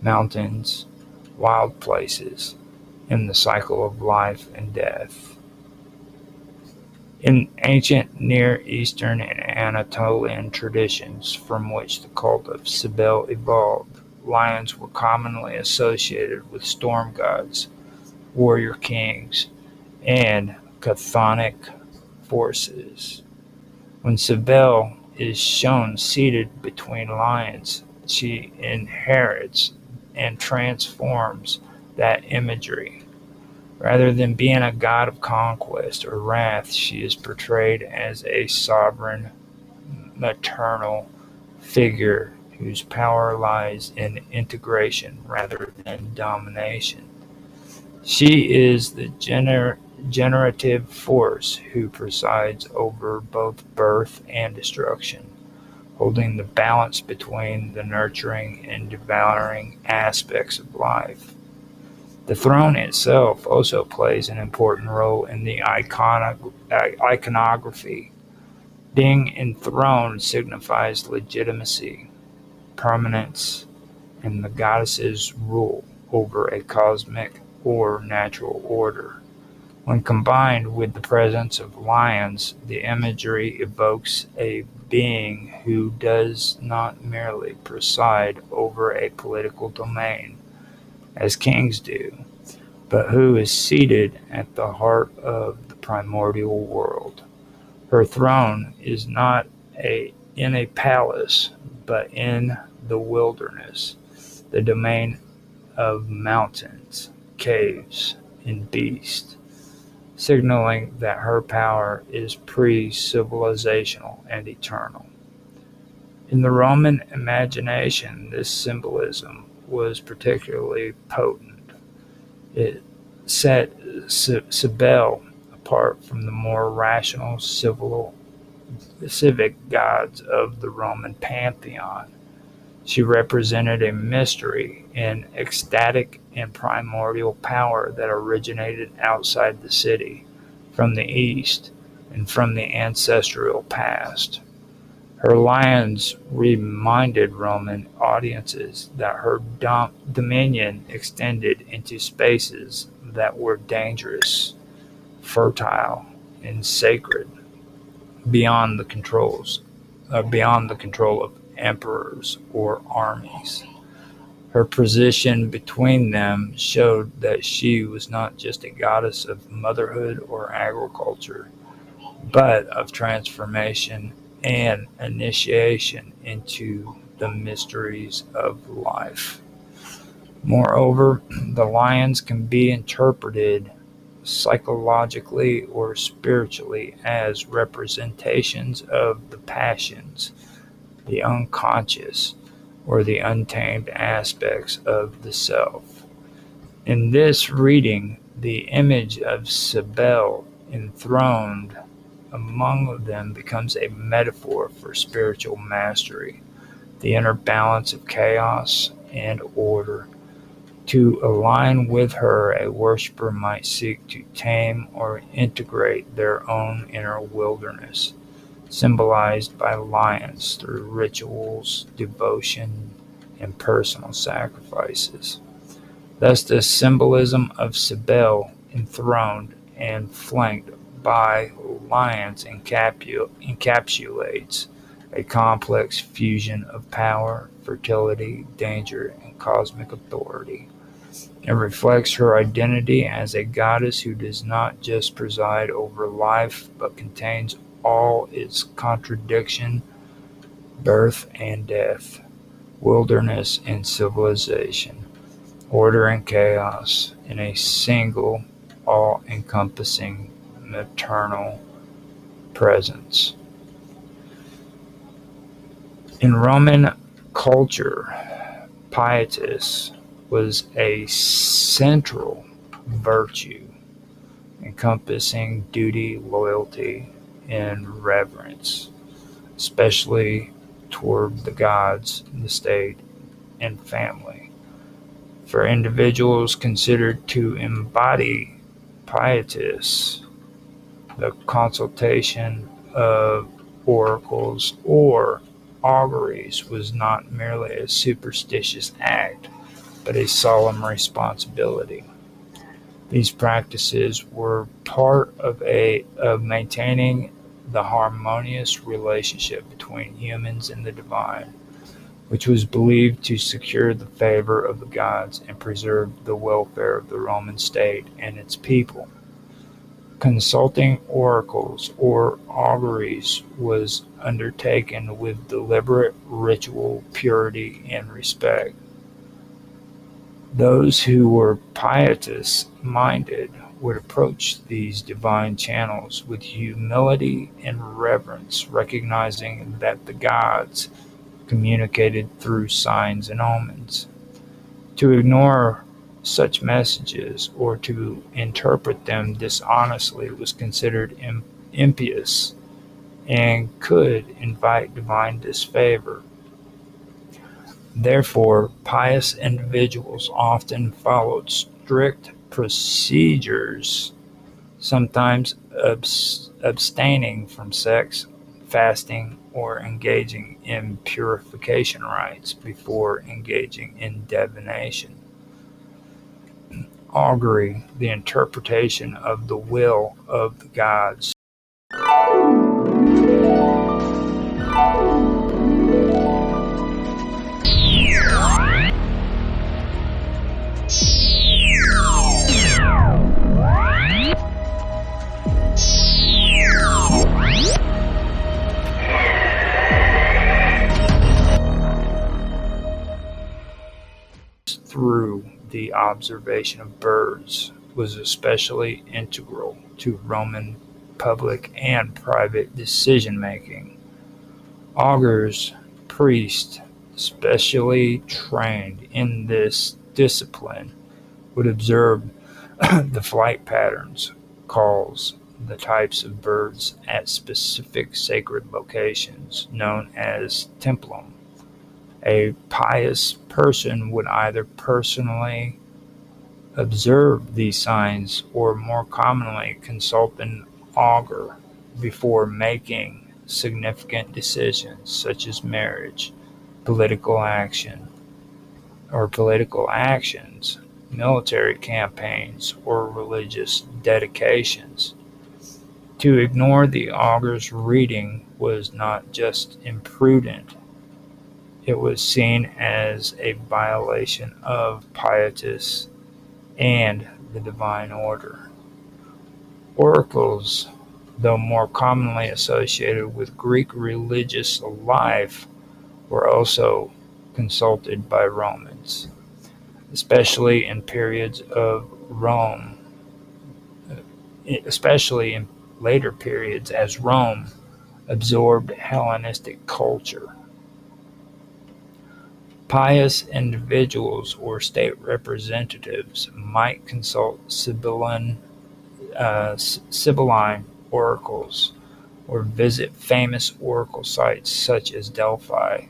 mountains, wild places, in the cycle of life and death. In ancient Near Eastern and Anatolian traditions from which the cult of Cybele evolved, lions were commonly associated with storm gods, warrior kings, and chthonic forces. When Cybele is shown seated between lions, she inherits and transforms that imagery. Rather than being a god of conquest or wrath, she is portrayed as a sovereign, maternal figure whose power lies in integration rather than domination. She is the generative force who presides over both birth and destruction, holding the balance between the nurturing and devouring aspects of life. The throne itself also plays an important role in the iconography. Being enthroned signifies legitimacy, permanence, and the goddess's rule over a cosmic or natural order. When combined with the presence of lions, the imagery evokes a being who does not merely preside over a political domain, as kings do, but who is seated at the heart of the primordial world. Her throne is not in a palace, but in the wilderness, the domain of mountains, caves, and beasts, signaling that her power is pre-civilizational and eternal. In the Roman imagination, this symbolism was particularly potent. It set Cybele apart from the more rational civic gods of the Roman pantheon. She represented a mystery, an ecstatic and primordial power that originated outside the city, from the east, and from the ancestral past. Her lions reminded Roman audiences that her dominion extended into spaces that were dangerous, fertile, and sacred, beyond the control of emperors or armies. Her position between them showed that she was not just a goddess of motherhood or agriculture, but of transformation and initiation into the mysteries of life. Moreover, the lions can be interpreted psychologically or spiritually as representations of the passions, the unconscious, or the untamed aspects of the self. In this reading, the image of Cybele enthroned among them becomes a metaphor for spiritual mastery, the inner balance of chaos and order. To align with her, a worshiper might seek to tame or integrate their own inner wilderness, symbolized by lions through rituals, devotion, and personal sacrifices. Thus, the symbolism of Cybele, enthroned and flanked by lions, encapsulates a complex fusion of power, fertility, danger, and cosmic authority. It reflects her identity as a goddess who does not just preside over life, but contains all its contradiction, birth and death, wilderness and civilization, order and chaos, in a single, all-encompassing, maternal presence. In Roman culture, pietas was a central virtue encompassing duty, loyalty, and reverence, especially toward the gods, the state, and family. For individuals considered to embody pietas, the consultation of oracles or auguries was not merely a superstitious act, but a solemn responsibility. These practices were part of maintaining the harmonious relationship between humans and the divine, which was believed to secure the favor of the gods and preserve the welfare of the Roman state and its people. Consulting oracles or auguries was undertaken with deliberate ritual purity and respect. Those who were pietous-minded would approach these divine channels with humility and reverence, recognizing that the gods communicated through signs and omens. To ignore such messages or to interpret them dishonestly was considered impious and could invite divine disfavor. Therefore, pious individuals often followed strict procedures, sometimes abstaining from sex, fasting, or engaging in purification rites before engaging in divination. Augury, the interpretation of the will of the gods. Through the observation of birds was especially integral to Roman public and private decision-making. Augurs, priests specially trained in this discipline, would observe the flight patterns, calls, the types of birds at specific sacred locations known as templum. A pious person would either personally observe these signs or more commonly consult an augur before making significant decisions such as marriage, political actions, military campaigns, or religious dedications. To ignore the augur's reading was not just imprudent, it was seen as a violation of pietas and the divine order. Oracles, though more commonly associated with Greek religious life, were also consulted by Romans, especially in later periods as Rome absorbed Hellenistic culture. Pious individuals or state representatives might consult Sibylline oracles or visit famous oracle sites such as Delphi,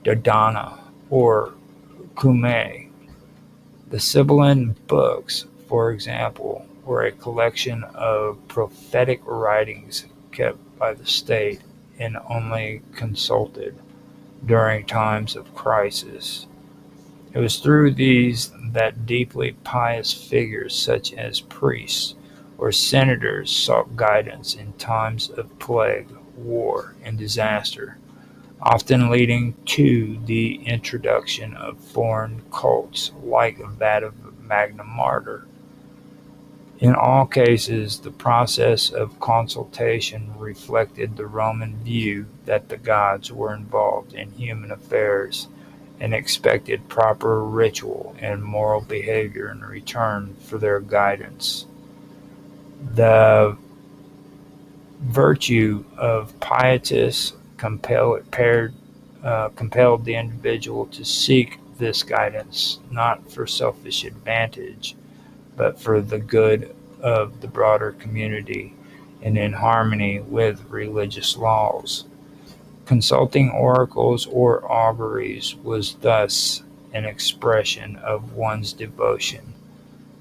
Dodona, or Cumae. The Sibylline books, for example, were a collection of prophetic writings kept by the state and only consulted during times of crisis. It was through these that deeply pious figures such as priests or senators sought guidance in times of plague, war, and disaster, often leading to the introduction of foreign cults like that of Magna Mater. In all cases, the process of consultation reflected the Roman view that the gods were involved in human affairs and expected proper ritual and moral behavior in return for their guidance. The virtue of pietas compelled the individual to seek this guidance not for selfish advantage, but for the good of the broader community and in harmony with religious laws. Consulting oracles or auguries was thus an expression of one's devotion,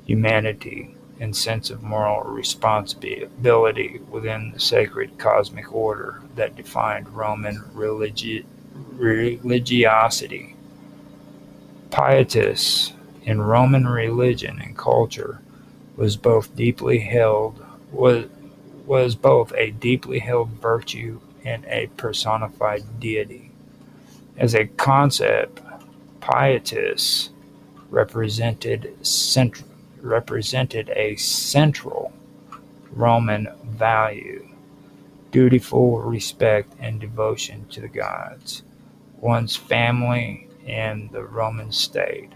humanity, and sense of moral responsibility within the sacred cosmic order that defined Roman religiosity. Pietists in Roman religion and culture was both deeply held was both a deeply held virtue and a personified deity. As a concept, pietas represented a central Roman value: dutiful respect and devotion to the gods, one's family, and the Roman state.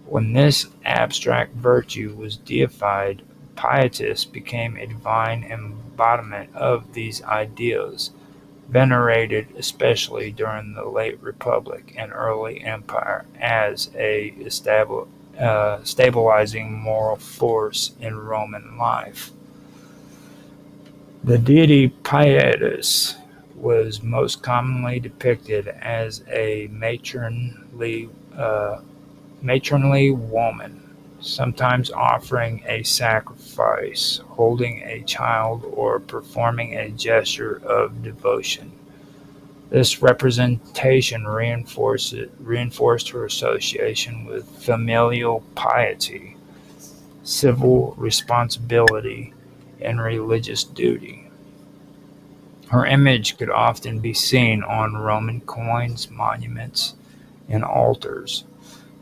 When this abstract virtue was deified, pietas became a divine embodiment of these ideas, venerated especially during the late Republic and early Empire as a stabilizing moral force in Roman life. The deity Pietas was most commonly depicted as a matronly woman, sometimes offering a sacrifice, holding a child, or performing a gesture of devotion. This representation reinforced her association with familial piety, civil responsibility, and religious duty. Her image could often be seen on Roman coins, monuments, and altars,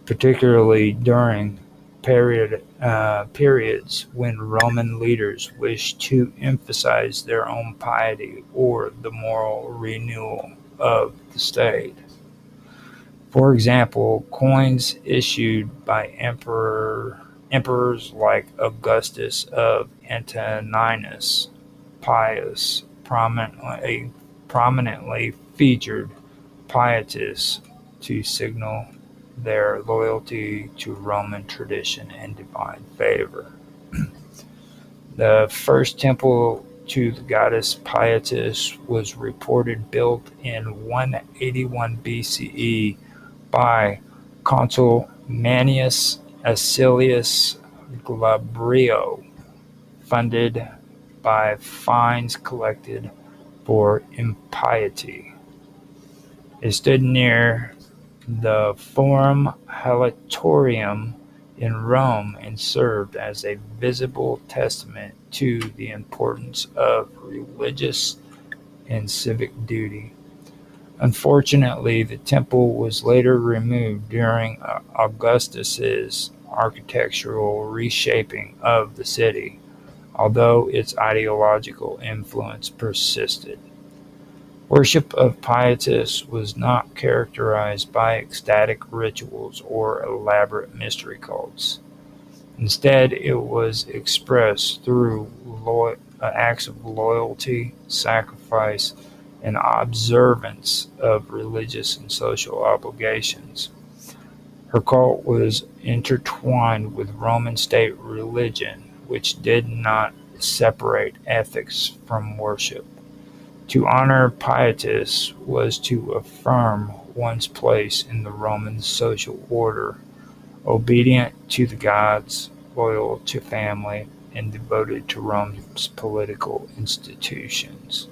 particularly during periods when Roman leaders wished to emphasize their own piety or the moral renewal of the state. For example, coins issued by emperors like Augustus of Antoninus Pius prominently featured pietas to signal their loyalty to Roman tradition and divine favor. The first temple to the goddess Pietas was reported built in 181 BCE by Consul Manius Acilius Glabrio, funded by fines collected for impiety. It stood near the Forum Halitorium in Rome and served as a visible testament to the importance of religious and civic duty. Unfortunately, the temple was later removed during Augustus's architectural reshaping of the city, although its ideological influence persisted. Worship of Pietas was not characterized by ecstatic rituals or elaborate mystery cults. Instead, it was expressed through acts of loyalty, sacrifice, and observance of religious and social obligations. Her cult was intertwined with Roman state religion, which did not separate ethics from worship. To honor Pietas was to affirm one's place in the Roman social order, obedient to the gods, loyal to family, and devoted to Rome's political institutions.